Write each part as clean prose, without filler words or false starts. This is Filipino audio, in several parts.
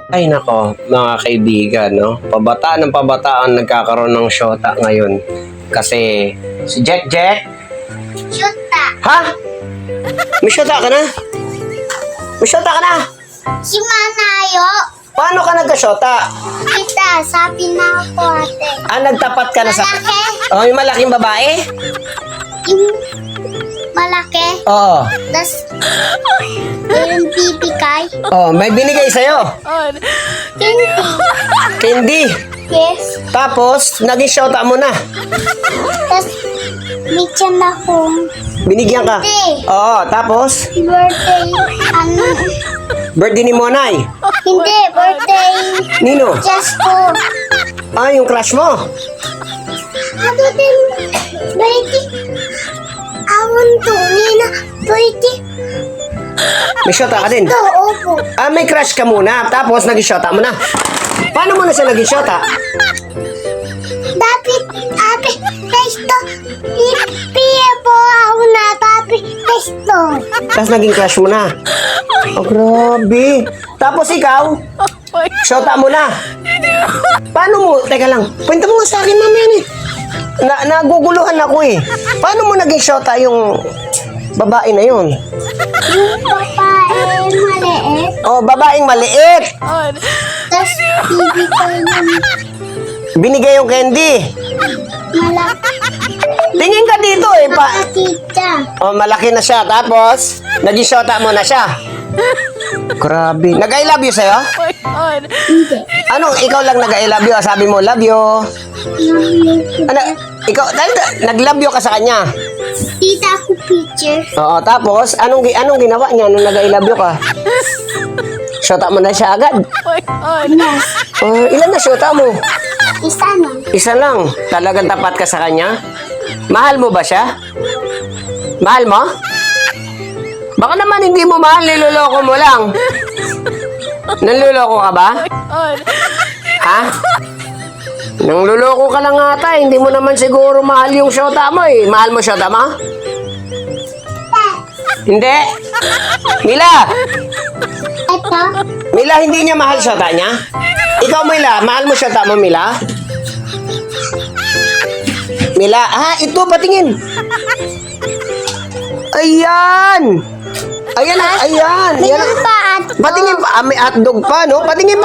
Ay nako, mga kaibigan, no? Pabataan ng pabataan nagkakaroon ng syota ngayon. Kasi si Jack. Syota. Ha? May syota ka na? May syota ka na? Si Manayo. Paano ka nagka-syota? Kita, sabi na ako ate. Nagtapat ka na sa... Malaki. Oh, yung malaking babae? Yung malaki. Oo. Tas, yung bibigay. Oh, may binigay sa'yo. Hindi. Candy. Yes. Tapos, naging syota mo na. Tas, may tiyan akong Binigyan ka. Hindi. Oo, tapos, birthday. Ano? birthday ni Monay. Hindi, birthday. Nino? Just ko. Yung crush mo. Ano din? Birthday. Awon to. Nina. Birthday. May syota ka din. To, opo. May crush ka muna. Tapos, naging syota mo na. Paano mo na siya naging syota? Dapat, ate, testo. Ipiye po ako na, tapi, testo. Tapos, naging crush mo na. Oh, grabe. Tapos, ikaw, syota mo na. Paano mo? Teka lang. Kwenta mo nga sa akin, mamaya eh. Naguguluhan ako eh. Paano mo naging syota yung babae na yun? Yung babae maliit. Oh, babaeng maliit. Tapos, bibigay ng Binigay yung candy. malaki. Tingin ka dito eh. Makakita. Oh, malaki na siya. Tapos, naging syota mo na siya. Grabe. Nag-I love you sa'yo? Hindi. Ano, ikaw lang nag-I love you? Sabi mo, love you. Ano, ikaw, nag-love you ka sa kanya. Tita ko picture. Oo, tapos, anong ginawa niya nung nag-I love you ka? Syota mo na siya agad. Yes. Ilan na syota mo? Isa na. Isa lang. Talagang tapat ka sa kanya? Mahal mo ba siya? Mahal mo? Baka naman hindi mo mahal, niloloko mo lang. Nanloloko ka ba? Ha? Nangloloko ka lang ata, hindi mo naman siguro mahal yung syota mo eh. Mahal mo syota mo? Hindi. Mila! Ito. Mila, hindi niya mahal syota niya? Ikaw, Mila, mahal mo syota mo, Mila? Mila, ito, patingin. Ayan! Ayan. Mayroon pa at Patingin pa, may hotdog pa, no? Patingin.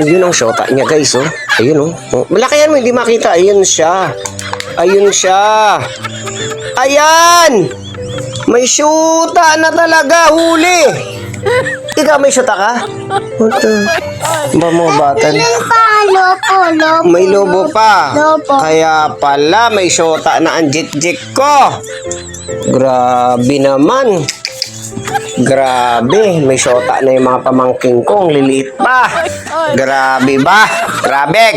Ayun ang syota niya, guys, oh. Ayun, oh. Malaki yan mo, hindi makita. Ayun siya. Ayan! May syuta na talaga, huli. Ikaw, may syuta ka? Ba mo batan? mayroon pa lopo. May lobo pa. Lobo. Kaya pala, may syota na ang jik-jik ko. Grabe naman. Grabe, may syota na yung mga pamangking ko. Ang liliit pa. Grabe ba? Grabe.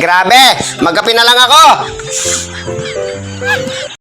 Magkape na lang ako.